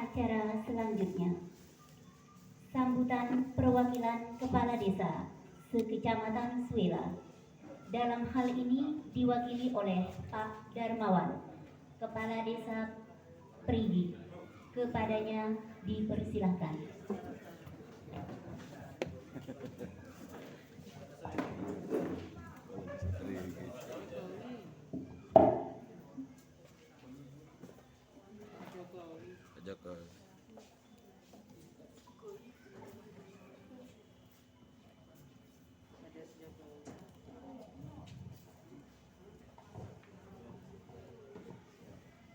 Acara selanjutnya, sambutan perwakilan Kepala Desa se-Kecamatan Suela. Dalam hal ini diwakili oleh Pak Darmawan, Kepala Desa Perigi. Kepadanya dipersilahkan.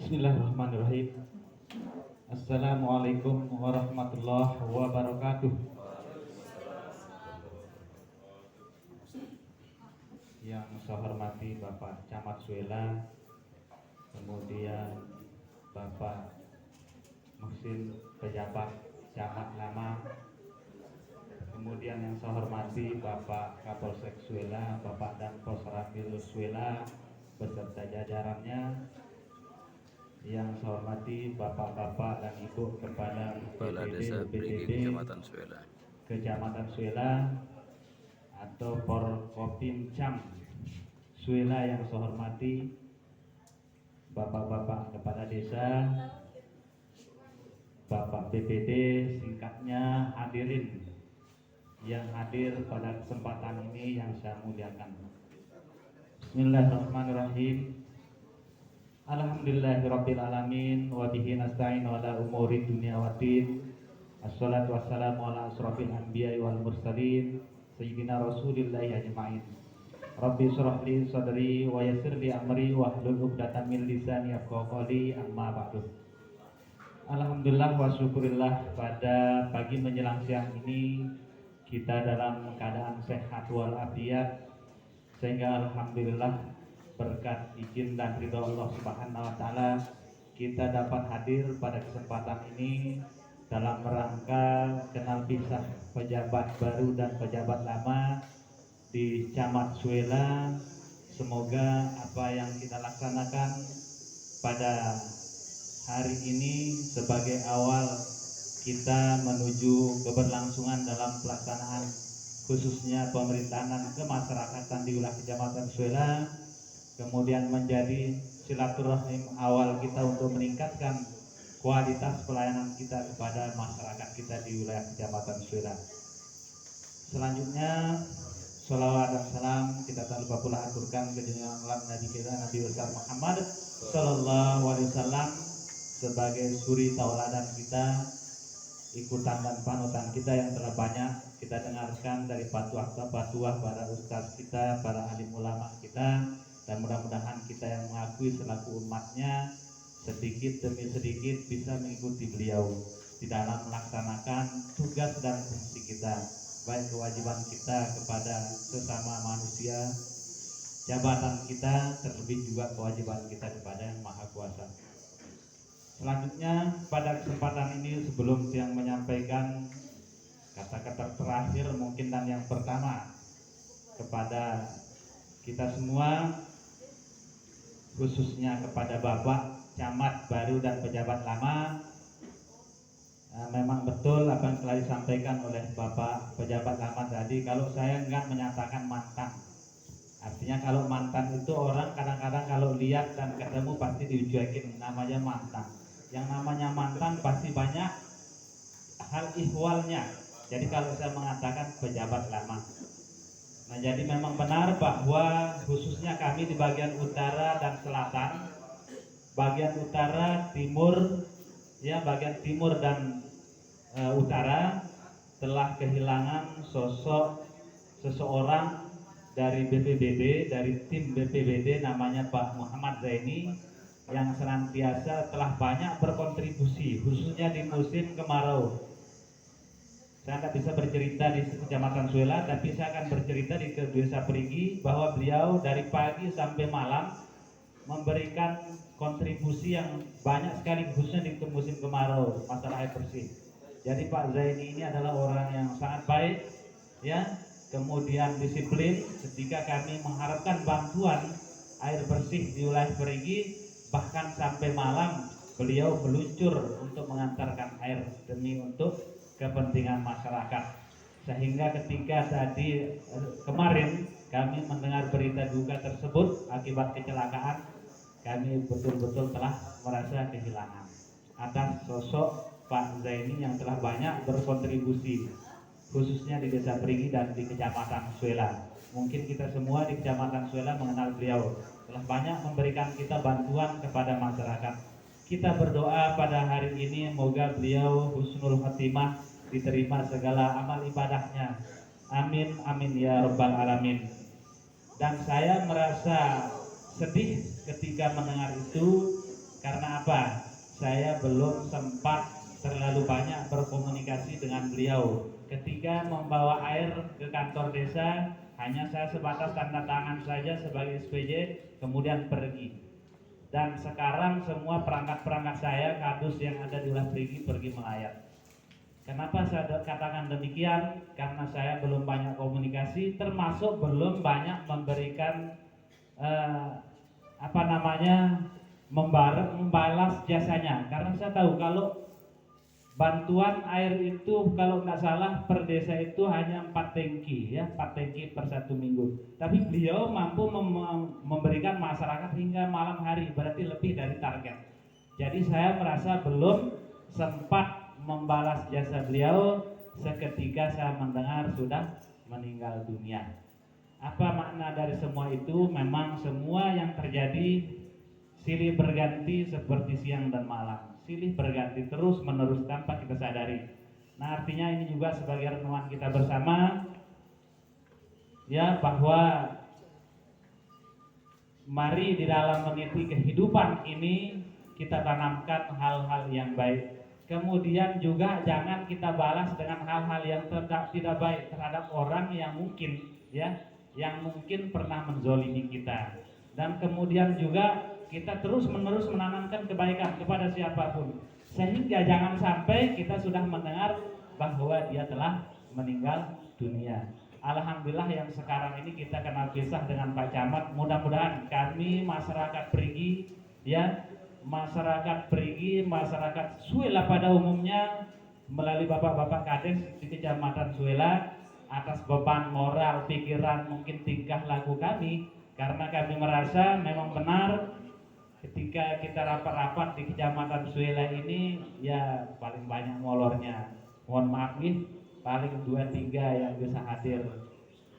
Bismillahirrahmanirrahim. Assalamualaikum warahmatullahi wabarakatuh. Yang saya hormati Bapak Camat Suela, kemudian Bapak Muhsin pejabat Camat Lama, kemudian yang saya hormati Bapak Kapolsek Suela, Bapak Danpos Rapil Suela beserta jajarannya, yang saya hormati bapak-bapak dan ibu kepala Kepala Desa Perigi Kecamatan Suela atau Porkopimcam Suela yang saya hormati bapak-bapak kepala desa, bapak BPD, singkatnya hadirin yang hadir pada kesempatan ini yang saya muliakan. Bismillahirrahmanirrahim. Alhamdulillahirabbil alamin wa bihi nasta'in ala umuri dunya waddin. Assalatu wassalamu ala asrofil anbiya'i wal mursalin sayyidina rasulillahi ajma'in. Rabbi shrah li sadri wa yassir li amri wa hlul 'uqdatam min lisani yafqahu qawli, amma ba'du. Alhamdulillah wa syukurillah, pada pagi menjelang siang ini kita dalam keadaan sehat walafiat, sehingga alhamdulillah berkat izin dan ridha Allah Subhanahu wa taala kita dapat hadir pada kesempatan ini dalam rangka kenal pisah pejabat baru dan pejabat lama di Camat Suela. Semoga apa yang kita laksanakan pada hari ini sebagai awal kita menuju keberlangsungan dalam pelaksanaan khususnya pemerintahan kemasyarakatan di wilayah Kecamatan Suela, kemudian menjadi silaturahim awal kita untuk meningkatkan kualitas pelayanan kita kepada masyarakat kita di wilayah Kecamatan Suela. Selanjutnya, sholawat dan salam kita tak lupa pula aturkan ke junjungan Nabi kita Nabi besar Muhammad Sallallahu Alaihi Wasallam sebagai suri tauladan kita, ikutan dan panutan kita yang telah banyak kita dengarkan dari patuah para ustaz kita, para alim ulama kita, dan mudah-mudahan kita yang mengakui selaku umatnya sedikit demi sedikit bisa mengikuti beliau di dalam melaksanakan tugas dan fungsi kita, baik kewajiban kita kepada sesama manusia, jabatan kita, terlebih juga kewajiban kita kepada Yang Maha Kuasa. Selanjutnya pada kesempatan ini sebelum yang menyampaikan kata-kata terakhir mungkin dan yang pertama kepada kita semua, khususnya kepada Bapak Camat baru dan pejabat lama, memang betul apa yang telah disampaikan oleh Bapak pejabat lama tadi. Kalau saya enggak menyatakan mantan, artinya kalau mantan itu orang kadang-kadang kalau lihat dan ketemu pasti dicuekin, namanya mantan. Yang namanya mantan pasti banyak hal ihwalnya. Jadi kalau saya mengatakan pejabat lama, nah jadi memang benar bahwa khususnya kami di bagian utara dan selatan, bagian utara, timur, ya bagian timur dan utara telah kehilangan sosok seseorang dari BPBD, dari tim BPBD namanya Pak Muhammad Zaini, yang senantiasa telah banyak berkontribusi khususnya di musim kemarau. Saya tidak bisa bercerita di Kecamatan Suela, tapi saya akan bercerita di Desa Perigi bahwa beliau dari pagi sampai malam memberikan kontribusi yang banyak sekali khususnya di musim kemarau masalah air bersih. Jadi Pak Zaini ini adalah orang yang sangat baik, ya, kemudian disiplin ketika kami mengharapkan bantuan air bersih di wilayah Perigi, bahkan sampai malam beliau meluncur untuk mengantarkan air demi untuk kepentingan masyarakat. Sehingga ketika tadi kemarin kami mendengar berita duka tersebut akibat kecelakaan, kami betul-betul telah merasa kehilangan atas sosok Pak Zaini yang telah banyak berkontribusi khususnya di Desa Perigi dan di Kecamatan Suela. Mungkin kita semua di Kecamatan Suela mengenal beliau, telah banyak memberikan kita bantuan kepada masyarakat. Kita berdoa pada hari ini moga beliau husnul khotimah, diterima segala amal ibadahnya. Amin amin ya rabbal alamin. Dan saya merasa sedih ketika mendengar itu. Karena apa? Saya belum sempat terlalu banyak berkomunikasi dengan beliau. Ketika membawa air ke kantor desa, hanya saya sebatas tanda tangan saja sebagai SPJ, kemudian pergi. Dan sekarang semua perangkat-perangkat saya, kardus yang ada di Ulah pergi melayat. Kenapa saya katakan demikian? Karena saya belum banyak komunikasi, termasuk belum banyak memberikan membalas jasanya. Karena saya tahu kalau bantuan air itu kalau nggak salah per desa itu hanya 4 tangki ya, 4 tangki per 1 minggu. Tapi beliau mampu memberikan masyarakat hingga malam hari, berarti lebih dari target. Jadi saya merasa belum sempat membalas jasa beliau seketika saya mendengar sudah meninggal dunia. Apa makna dari semua itu? Memang semua yang terjadi silih berganti seperti siang dan malam, silih berganti terus menerus tanpa kita sadari. Nah, artinya ini juga sebagai renungan kita bersama ya, bahwa mari di dalam meniti kehidupan ini kita tanamkan hal-hal yang baik. Kemudian juga jangan kita balas dengan hal-hal yang tidak baik terhadap orang yang mungkin ya, yang mungkin pernah menzolimi kita. Dan kemudian juga kita terus menerus menanamkan kebaikan kepada siapapun, sehingga jangan sampai kita sudah mendengar bahwa dia telah meninggal dunia. Alhamdulillah yang sekarang ini kita kenal kisah dengan Pak Camat. Mudah-mudahan kami masyarakat Perigi ya, masyarakat Perigi, masyarakat Suela pada umumnya melalui bapak-bapak kades di Kecamatan Suela atas beban moral, pikiran, mungkin tingkah laku kami, karena kami merasa memang benar ketika kita rapat-rapat di Kecamatan Suela ini ya paling banyak molornya. Mohon maaf nih, paling 2-3 yang bisa hadir.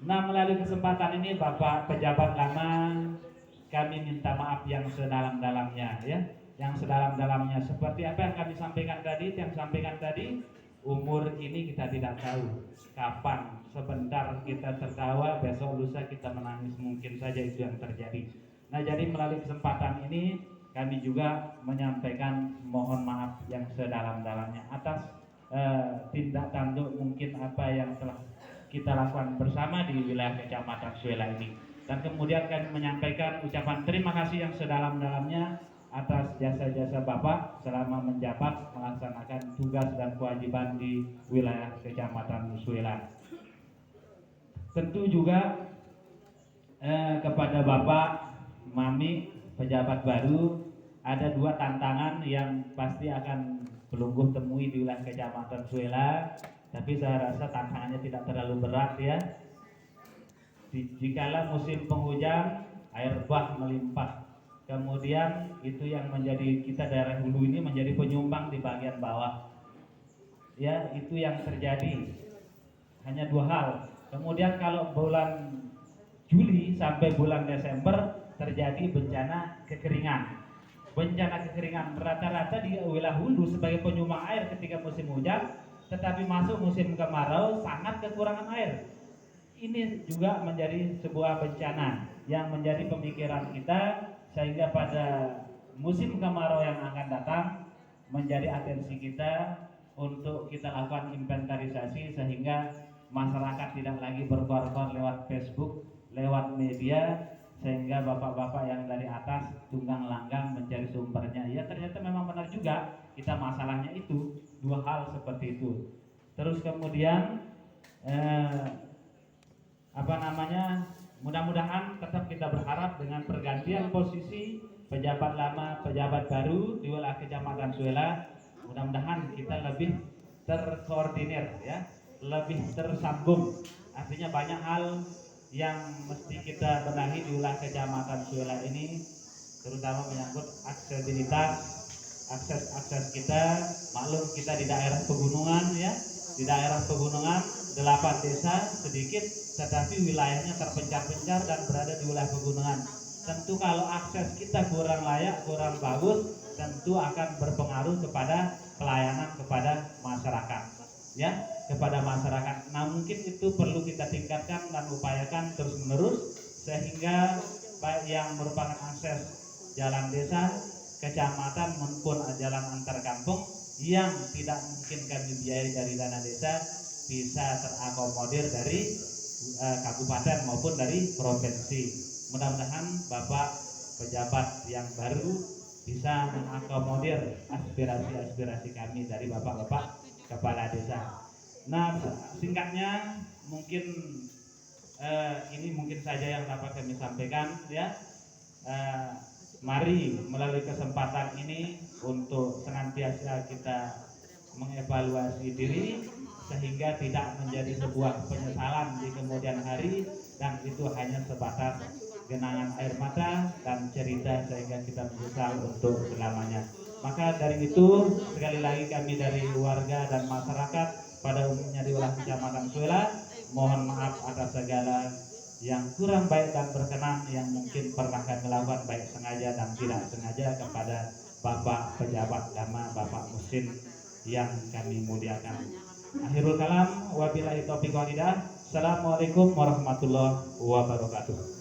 Nah, melalui kesempatan ini Bapak pejabat lama, kami minta maaf yang sedalam-dalamnya ya. Yang sedalam-dalamnya seperti apa yang kami sampaikan tadi, umur ini kita tidak tahu kapan, sebentar kita tertawa, besok lusa kita menangis, mungkin saja itu yang terjadi. Nah, jadi melalui kesempatan ini kami juga menyampaikan mohon maaf yang sedalam-dalamnya atas tindak tanduk mungkin apa yang telah kita lakukan bersama di wilayah Kecamatan Suela ini. Dan kemudian kami menyampaikan ucapan terima kasih yang sedalam-dalamnya atas jasa-jasa Bapak selama menjabat melaksanakan tugas dan kewajiban di wilayah Kecamatan Suela. Tentu juga kepada Bapak Mami pejabat baru, ada 2 tantangan yang pasti akan belungguh temui di wilayah Kecamatan Suela, tapi saya rasa tantangannya tidak terlalu berat ya. Jikalau musim penghujan, air bah melimpah. Kemudian itu yang menjadi kita daerah hulu ini menjadi penyumbang di bagian bawah. Ya, itu yang terjadi. Hanya 2 hal. Kemudian kalau bulan Juli sampai bulan Desember terjadi bencana kekeringan. Bencana kekeringan rata-rata di wilayah hulu sebagai penyumbang air ketika musim hujan, tetapi masuk musim kemarau sangat kekurangan air. Ini juga menjadi sebuah bencana yang menjadi pemikiran kita, sehingga pada musim kemarau yang akan datang menjadi atensi kita untuk kita lakukan inventarisasi sehingga masyarakat tidak lagi berkorban lewat Facebook, lewat media, sehingga bapak-bapak yang dari atas tunggang langgang mencari sumbernya. Ya, ternyata memang benar juga kita masalahnya itu 2 hal seperti itu. Terus kemudian mudah-mudahan tetap kita berharap dengan pergantian posisi pejabat lama, pejabat baru di wilayah Kecamatan Suela, mudah-mudahan kita lebih terkoordinir ya, lebih tersambung. Artinya banyak hal yang mesti kita benahi di wilayah Kecamatan Suela ini, terutama menyangkut aksesibilitas, akses kita. Maklum kita di daerah pegunungan ya, di daerah pegunungan 8 desa sedikit, tetapi wilayahnya terpencar-pencar dan berada di wilayah pegunungan. Tentu kalau akses kita kurang layak, kurang bagus, tentu akan berpengaruh kepada pelayanan kepada masyarakat ya, kepada masyarakat. Nah mungkin itu perlu kita tingkatkan dan upayakan terus menerus, sehingga baik yang merupakan akses jalan desa, kecamatan maupun jalan antar kampung yang tidak mungkin kami biayai dari dana desa bisa terakomodir dari kabupaten maupun dari provinsi. Mudah-mudahan Bapak pejabat yang baru bisa mengakomodir aspirasi-aspirasi kami dari Bapak-Bapak Kepala Desa. Nah, singkatnya mungkin ini mungkin saja yang dapat kami sampaikan ya. Mari melalui kesempatan ini untuk senantiasa kita mengevaluasi diri sehingga tidak menjadi sebuah penyesalan di kemudian hari, dan itu hanya sebatas genangan air mata dan cerita sehingga kita menyesal untuk selamanya. Maka dari itu sekali lagi kami dari warga dan masyarakat pada umumnya di wilayah Kecamatan Suela mohon maaf atas segala yang kurang baik dan berkenan yang mungkin pernah kami lakukan baik sengaja dan tidak sengaja kepada Bapak pejabat lama, Bapak Musin yang kami muliakan. Akhirul kalam, wabillahi taufiq wal hidayah. Assalamualaikum warahmatullahi wabarakatuh.